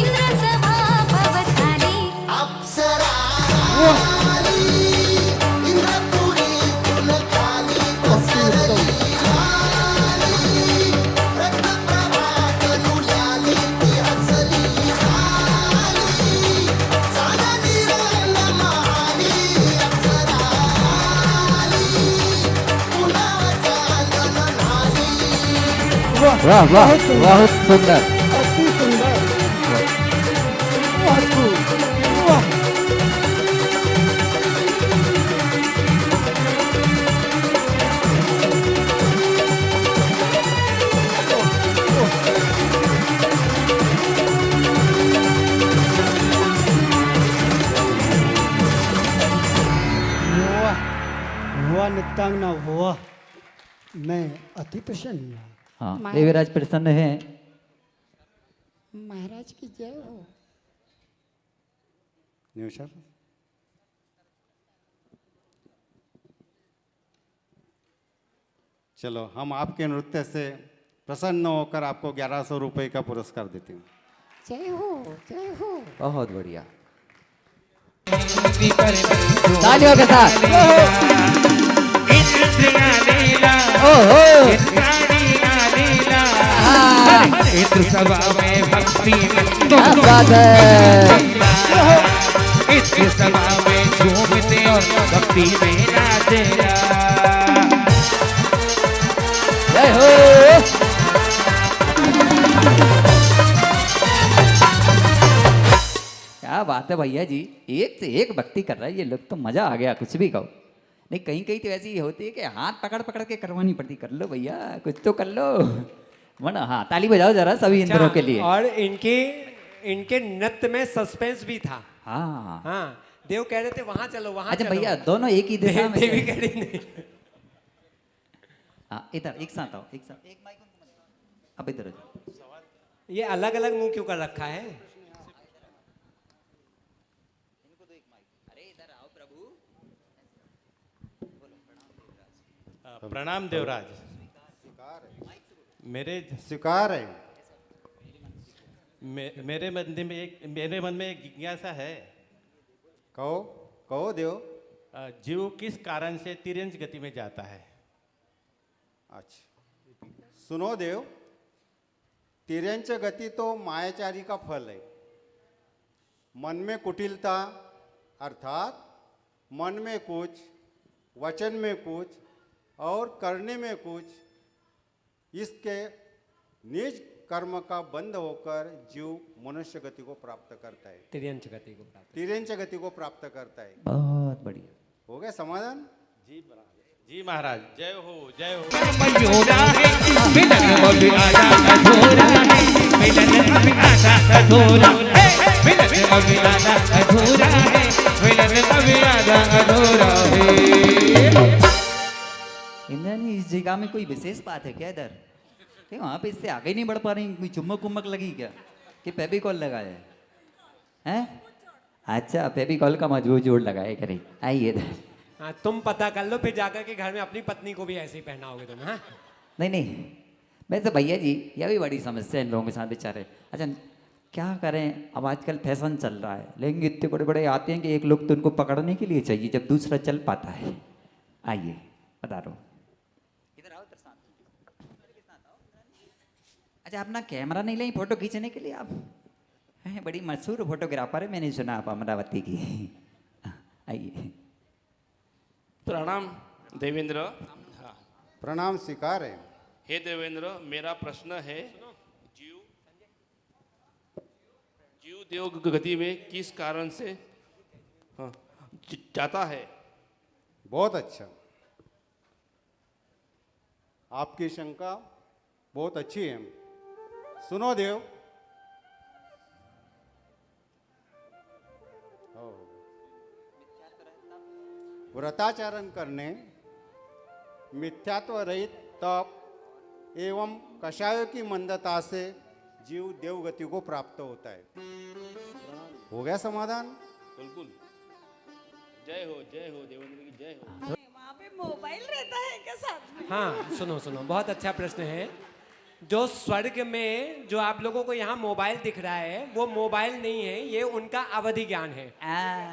इंद्र सभा भवताली वाह वाह बहुत सुंदर वाह नित्यांगना वाह मैं अति प्रसन्न हूँ। हाँ देवीराज प्रसन्न है महाराज की जय हो। न्यूशर चलो हम आपके नृत्य से प्रसन्न होकर आपको 1100 रुपए का पुरस्कार देते हैं। जय हो जय हो। बहुत बढ़िया तालियों के साथ ओहो इंद्र सभा में भक्ति क्या बात है इंद्र सभा में झूमते और भक्ति में नाचे जय हो क्या बात है भैया जी एक से एक भक्ति कर रहा है ये लोग तो मजा आ गया कुछ भी कहो नहीं कहीं कहीं तो ऐसी होती है कि हाथ पकड़ पकड़ के करवानी पड़ती कर लो भैया कुछ तो कर लो वरना हाँ ताली बजाओ जरा सभी इंद्रों के लिए और इनके नृत्य में सस्पेंस भी था। हाँ हाँ देव कह रहे थे वहां चलो वहां अच्छा चलो। भैया दोनों एक ही दिशा में देवी कह रही नहीं। हाँ इधर एक साथ आओ एक साथ एक माइक अब इधर ये अलग अलग मुंह क्यों कर रखा है? प्रणाम देवराज। मेरे स्वीकार है। मेरे मन में एक जिज्ञासा है। कहो कहो देव। जीव किस कारण से तिरंज गति में जाता है? अच्छा सुनो देव, तिरंज गति तो मायाचारी का फल है। मन में कुटिलता अर्थात मन में कुछ, वचन में कुछ और करने में कुछ, इसके निज कर्म का बंद होकर जीव मनुष्य गति को प्राप्त करता है। तिरंज गति को प्राप्त तिरंज गति को प्राप्त करता है। बहुत बढ़िया हो गया समाधान? जी महाराज, जय हो जय हो। मयूरा है मिलन अभी आधा अधूरा है, मिलन अभी आधा अधूरा है, मिलन अभी आधा अधूरा है, मिलन अभी आधा अधूरा है। इंद्राणी, इस जगह में कोई विशेष बात है क्या इधर? कि वहाँ पे इससे आगे नहीं बढ़ पा रही, कोई चुम्बक कुम्बक लगी क्या कि फेविकॉल लगाया है? अच्छा, फेविकॉल का मजबूत जोड़ लगाया करे। आइए इधर। हाँ, तुम पता कर लो, फिर जाकर के घर में अपनी पत्नी को भी ऐसे ही पहनाओगे तुम। हाँ नहीं नहीं, वैसे भैया जी यह भी बड़ी समस्या है इन लोगों के साथ बेचारे। अच्छा क्या करें, अब आजकल फैशन चल रहा है, लेकिन इतने बड़े बड़े आते हैं कि एक लोग तो उनको पकड़ने के लिए चाहिए जब दूसरा चल पाता है। आइए बता रहा हूँ, इधर आओ, इधर साथ। अच्छा अपना कैमरा नहीं लें फोटो खींचने के लिए? आप हैं बड़ी मशहूर फोटोग्राफर है, मैंने सुना आप अमरावती की। आइए। प्रणाम देवेंद्र। प्रणाम स्वीकार है। हे देवेंद्र, मेरा प्रश्न है, जीव देव गति में किस कारण से जाता है? बहुत अच्छा, आपकी शंका बहुत अच्छी है। सुनो देव, व्रताचरण करने, मिथ्यात्व रहित तप एवं कषायों की मंदता से जीव देवगति को प्राप्त होता है। हो गया समाधान? बिल्कुल। जय हो देवेंद्र की जय हो। वहाँ पे मोबाइल रहता है क्या साथ में? हाँ, सुनो सुनो, बहुत अच्छा प्रश्न है। जो स्वर्ग में जो आप लोगों को यहाँ मोबाइल दिख रहा है, वो मोबाइल नहीं है, ये उनका अवधि ज्ञान है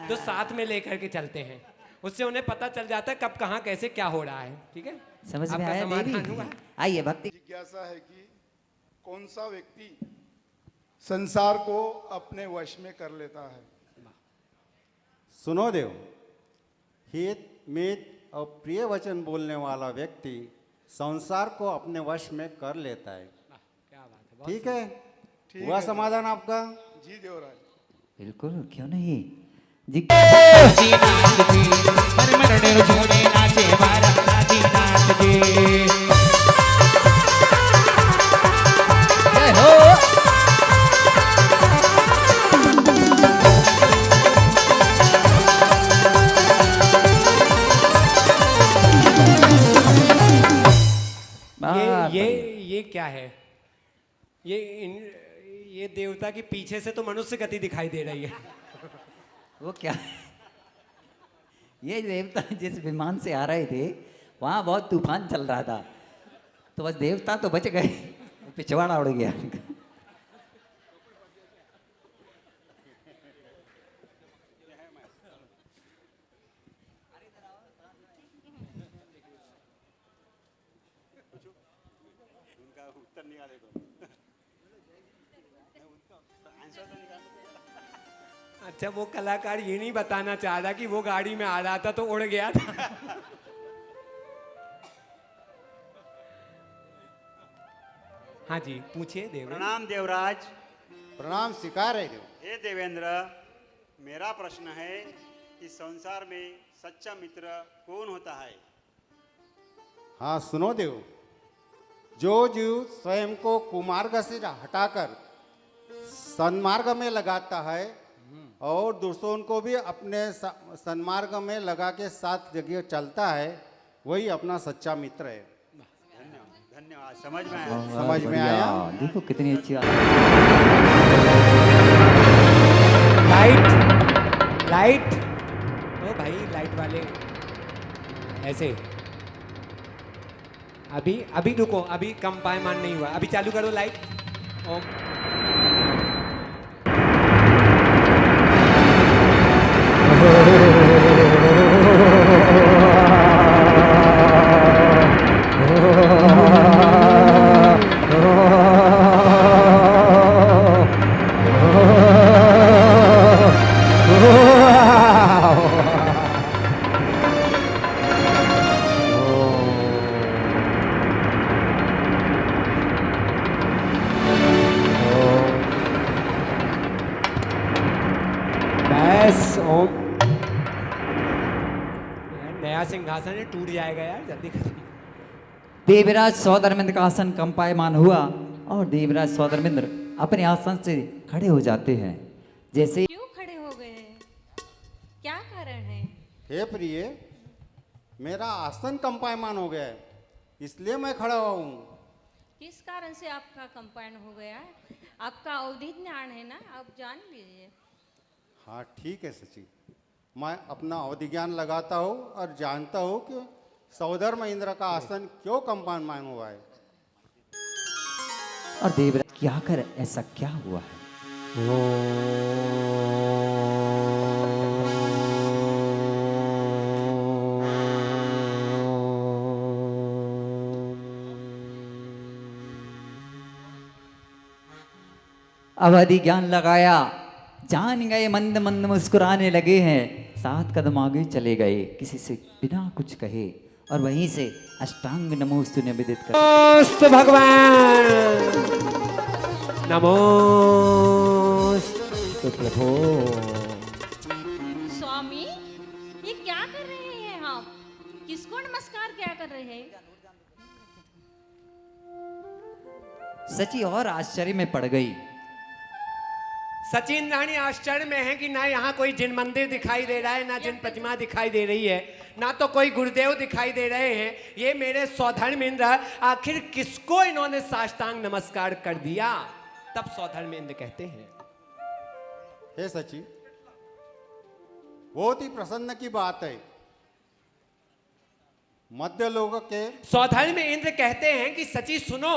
जो साथ में लेकर के चलते हैं। उससे उन्हें पता चल जाता है कब कहाँ कैसे क्या हो रहा है। ठीक है, समझ में आपका आया समाधान हुआ? देवी? आइए भक्ति। जिज्ञासा है कि कौन सा व्यक्ति संसार को अपने वश में कर लेता है? सुनो देव, हित मित और प्रिय वचन बोलने वाला व्यक्ति संसार को अपने वश में कर लेता है। क्या बात है, ठीक है, हुआ समाधान आपका? जी देवराज। बिल्कुल, क्यों नहीं। जय हो। ये क्या है? ये देवता की पीछे से तो मनुष्य गति दिखाई दे रही है। वो क्या, ये देवता जिस विमान से आ रहे थे वहाँ बहुत तूफान चल रहा था, तो बस देवता तो बच गए, पिछवाड़ा उड़ गया। अच्छा, वो कलाकार ये नहीं बताना चाह रहा कि वो गाड़ी में आ रहा था तो उड़ गया था। हाँ जी, पूछिए देव। प्रणाम देवराज। प्रणाम स्वीकार है देव। हे देवेंद्र, मेरा प्रश्न है कि संसार में सच्चा मित्र कौन होता है? हाँ सुनो देव, जो जीव स्वयं को कुमार्ग से हटाकर सन्मार्ग में लगाता है और दूसरों को भी अपने सन्मार्ग में लगा के साथ जगह चलता है, वही अपना सच्चा मित्र है। धन्यवाद, समझ में आया। समझ में आया। देखो कितनी अच्छी बात। लाइट ओ भाई, लाइट वाले ऐसे। अभी रुको, अभी कम पायमान नहीं हुआ, अभी चालू करो लाइट। ओम। माया सिंहासन टूट जाएगा यार, जल्दी कर। देवराज सौधर्मेंद्र का आसन कंपायमान हुआ और देवराज सौधर्मेंद्र अपने आसन से खड़े हो जाते हैं। जैसे क्यों खड़े हो गए हैं? क्या कारण है? हे प्रिय, मेरा आसन कंपायमान हो गया है, इसलिए मैं खड़ा हुआ हूँ। किस कारण से आपका कंपायन हो गया है? आपका अवधि ज्ञान है ना, आप जान लीजिए। हाँ ठीक है सची, मैं अपना अवधि ज्ञान लगाता हूँ और जानता हूँ कि सौधर्म इंद्र का आसन क्यों कंपायमान हुआ है। और देवराज क्या कर ऐसा क्या हुआ है? अवधि ज्ञान लगाया, जान गए, मंद मंद मुस्कुराने लगे हैं, 7 कदम आगे चले गए किसी से बिना कुछ कहे और वहीं से अष्टांग नमोस्तु निवेदित कर। नमोस्तु भगवान, नमोस्तु प्रभु। स्वामी, ये क्या कर रहे हैं आप? किसको नमस्कार क्या कर रहे हैं? सची और आश्चर्य में पड़ गई। सचिन रानी आश्चर्य में है कि ना यहाँ कोई जिन मंदिर दिखाई दे रहा है, ना जिन प्रतिमा दिखाई दे रही है, ना तो कोई गुरुदेव दिखाई दे रहे हैं। ये मेरे सौधर्मेंद्र आखिर किसको इन्होंने साष्टांग नमस्कार कर दिया? तब सौधर्मेंद्र कहते हैं, हे सची, बहुत ही प्रसन्न की बात है। मध्य लोगों के सौधर्मेंद्र कहते हैं कि सची सुनो,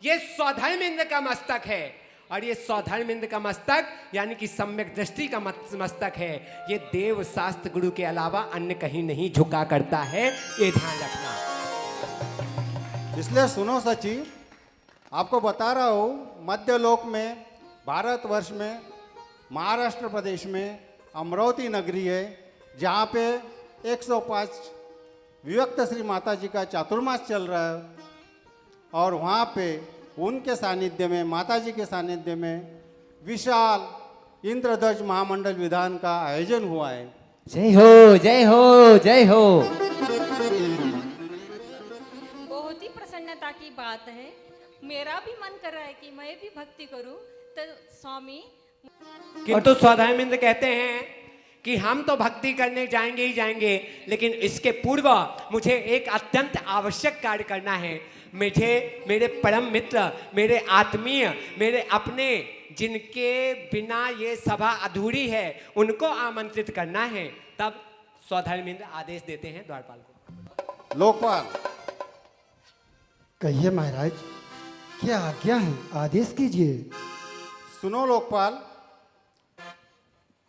ये सौधर्मेंद्र का मस्तक है और ये सौधर्मेंद्र का मस्तक यानी कि सम्यक दृष्टि का मस्तक है। ये देव शास्त्र गुरु के अलावा अन्य कहीं नहीं झुका करता है, ये ध्यान रखना। इसलिए सुनो सची, आपको बता रहा हूँ, मध्यलोक में, भारतवर्ष में, महाराष्ट्र प्रदेश में अमरावती नगरी है, जहाँ पे 105 विभक्त श्री माता जी का चातुर्मास चल रहा है और वहाँ पे उनके सानिध्य में, माता जी के सानिध्य में विशाल इंद्रध्वज महामंडल विधान का आयोजन हुआ है। जय हो, जय हो, जय हो। बहुत ही प्रसन्नता की बात है। मेरा भी मन कर रहा है कि मैं भी भक्ति करूं। तो स्वामी, किंतु सौधर्मेंद्र कहते हैं कि हम तो भक्ति करने जाएंगे ही जाएंगे, लेकिन इसके पूर्व मुझे एक अत्यंत आवश्यक कार्य करना है। मुझे मेरे परम मित्र, मेरे आत्मीय, मेरे अपने, जिनके बिना ये सभा अधूरी है, उनको आमंत्रित करना है। तब सौधर्मेंद्र आदेश देते हैं द्वारपाल को। लोकपाल, कहिए महाराज, क्या आज्ञा है? आदेश कीजिए। सुनो लोकपाल,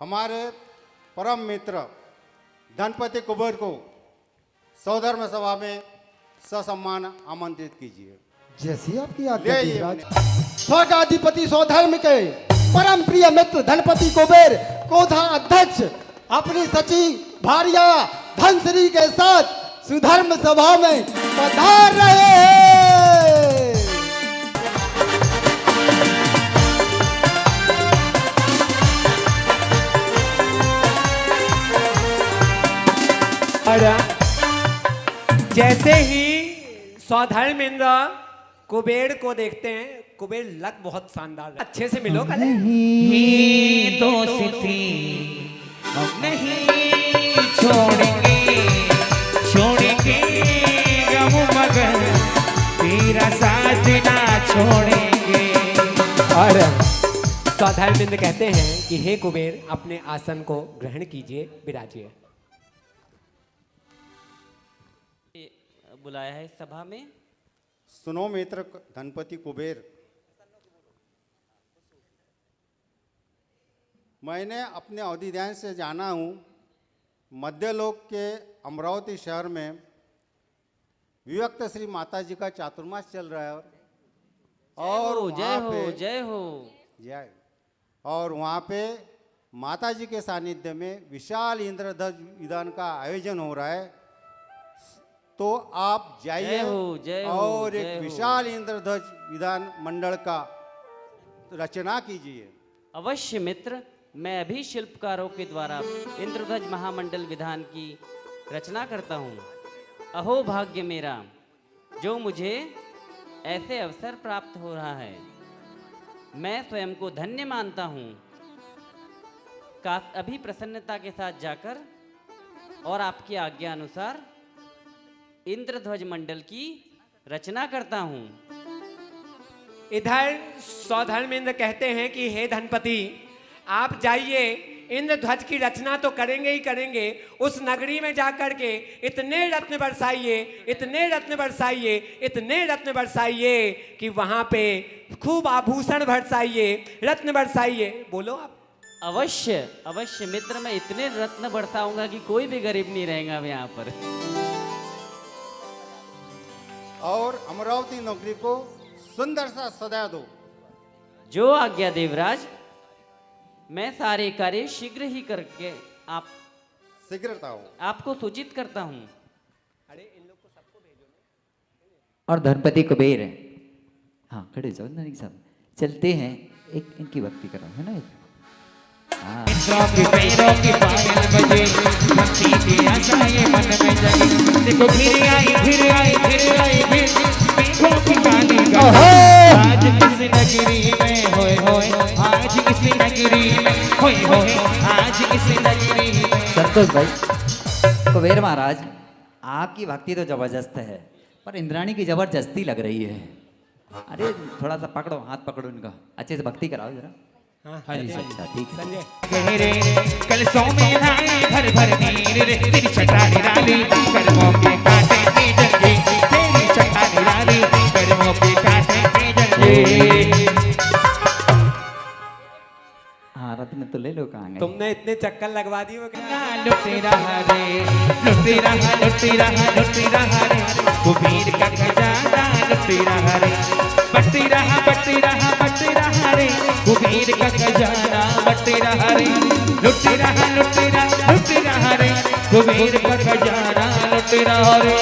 हमारे परम मित्र धनपति कुबेर को सौधर्म सभा में ससम्मान आमंत्रित कीजिए। जैसी आपकी आज्ञा महाराज। स्वर्गाधिपति सौधर्म के परम प्रिय मित्र धनपति कुबेर कोधा अध्यक्ष अपनी सची भारिया धनश्री के साथ सुधर्म सभा में पधार रहे हैं। जैसे ही सौधर्मेंद्र कुबेर को देखते हैं, कुबेर लग बहुत शानदार, अच्छे से मिलो कल। नहीं दोस्ती नहीं छोड़ेंगे, छोड़ेंगे गम मगर तेरा साथ ना छोड़ेंगे। और सौधर्मेंद्र कहते हैं कि हे कुबेर, अपने आसन को ग्रहण कीजिए, विराजिए। बुलाया है सभा में। सुनो मित्र धनपति कुबेर, मैंने अपने अवधि ध्यान से जाना हूँ, मध्यलोक के अमरावती शहर में विभक्त श्री माता जी का चातुर्मास चल रहा है और जय हो, जय हो, जय। और वहाँ पे माता जी के सानिध्य में विशाल इंद्रध्वज विधान का आयोजन हो रहा है, तो आप जाइए और एक विशाल इंद्रध्वज विधान मंडल का रचना कीजिए। अवश्य मित्र, मैं अभी शिल्पकारों के द्वारा इंद्रध्वज महामंडल विधान की रचना करता हूँ। अहो भाग्य मेरा, जो मुझे ऐसे अवसर प्राप्त हो रहा है। मैं स्वयं को धन्य मानता हूँ। काश अभी प्रसन्नता के साथ जाकर और आपकी आज्ञा अनुसार इंद्रध्वज मंडल की रचना करता हूँ। इधर सौधर्मेंद्र कहते हैं कि हे धनपति, आप जाइए, इंद्रध्वज की रचना तो करेंगे ही करेंगे, उस नगरी में जाकर के इतने रत्न बरसाइए, इतने रत्न बरसाइए, इतने रत्न बरसाइए कि वहां पे खूब आभूषण बरसाइए, रत्न बरसाइए। बोलो आप। अवश्य अवश्य मित्र, मैं इतने रत्न बरसाऊंगा कि कोई भी गरीब नहीं रहेगा अब यहाँ पर। और अमरावती नगरी को सुंदर सा सजा दो। जो आज्ञा देवराज। मैं सारे कार्य शीघ्र ही करके शीघ्रता हो आपको सूचित करता हूँ। और धनपति कुबेर, हाँ खड़े जाओ नानी साहब, चलते हैं, एक इनकी भक्ति कराओ, है ना। हाँ। की पैरों की पायल बजे, भक्ति की आशा ये मन में जगी। देखो फिर आई फिर आई फिर आई फिर, देखो की काली आज किसी नगरी में होए होए, आज किसी नगरी में होए होए, आज किसी नगरी में। संतोष भाई, कुबेर महाराज, आपकी भक्ति तो जबरदस्त है, पर इंद्राणी की जबरदस्ती लग रही है। अरे थोड़ा सा पकड़ो, हाथ पकड़ो इनका, अच्छे से भक्ति कराओ जरा। हाँ जी, अच्छा ठीक है। गहरे कलसों में लाए भर भर नीर रे, तेरी छटा निराली कर्मों के कांटे की जंगी, तेरी छटा निराली कर्मों के कांटे की जंगी। हाँ रत्न तो ले लो, कहाँ गए? तुमने इतने चक्कर लगवा दिए। लुटी रहा रे, लुटी रहा लुटी रहा लुटी रहा रे, कुबेर का खजाना लुटी रहा रे, बट्टी रहा बट्टी रहा बट्टी रहा रे, कुबेर का खजाना बट्टी रहा रे, लुटी रहा लुटी रहा लुटी रहा रे, कुबेर का खजाना लुटी रहा रे,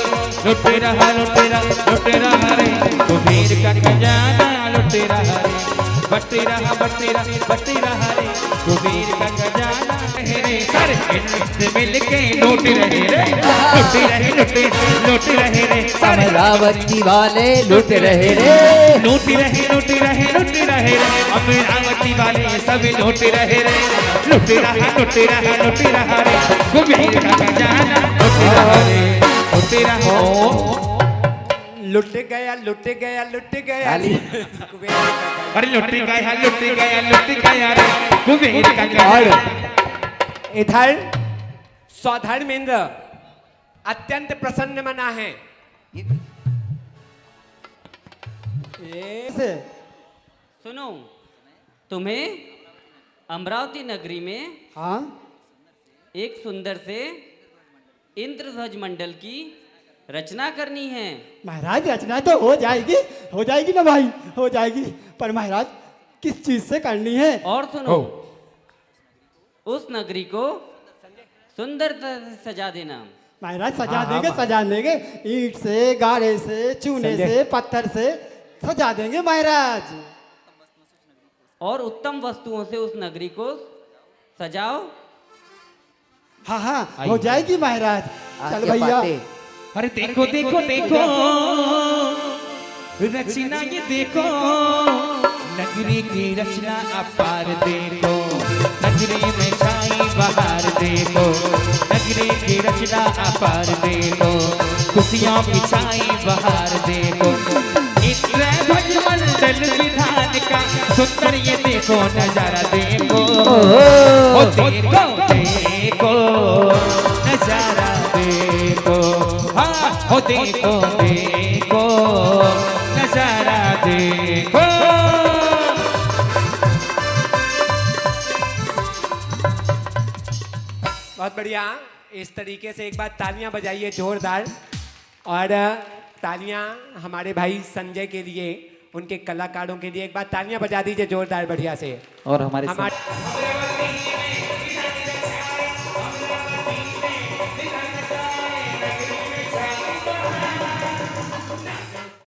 लुटी रहा लुटी रहा लुटी रहा रे, कुबेर का खजाना लुटी रहा रे, बट्टी रहा बट्टी रहा बट्टी रहा रे, कुबेर का खजाना रे। सर इनसे मिलके लूट रहे रे, लूट रहे लूट रहे रे, अमरावती वाले लूट रहे रे, लूट रहे लूट रहे लूट रहे रे, अमरावती वाले सब लूट रहे रे, लूट रहा लूट रहा लूट रहा रे, कुबेर का खजाना लूट रहा रे, लूट रहा। लुट गया लुट गया लुट गया। अरे लुट गया लुट गया लुट गया रे, कुबेर का खजाना। इधर सौधर्मेंद्र अत्यंत प्रसन्न मना है। सुनो, तुम्हें अमरावती नगरी में हाँ एक सुंदर से इंद्रध्वज मंडल की रचना करनी है। महाराज रचना तो हो जाएगी ना भाई, हो जाएगी, पर महाराज किस चीज से करनी है? और सुनो, उस नगरी को सुंदर तरह से सजा देना। महाराज सजा देंगे, ईंट से, गारे से, चूने से, पत्थर से सजा देंगे महाराज। और उत्तम वस्तुओं से उस नगरी को सजाओ। हाँ हो जाएगी महाराज। चल भैया। अरे देखो देखो देखो रचना ये देखो, नगरी की रचना अपार देखो, नगरी में छाई बहार देखो, नगरी की रचना अपार देखो, खुशियों की छाई बहार देखो, इंद्रध्वज मंडल विधान का सुंदर ये देखो नजारा देखो, ओ देखो देखो नजारा देखो, हाँ हो देखो देखो नजारा देखो। बहुत बढ़िया। इस तरीके से एक बार तालियां बजाइए जोरदार, और तालियां हमारे भाई संजय के लिए, उनके कलाकारों के लिए एक बार तालियां बजा दीजिए जोरदार बढ़िया से। और हमारे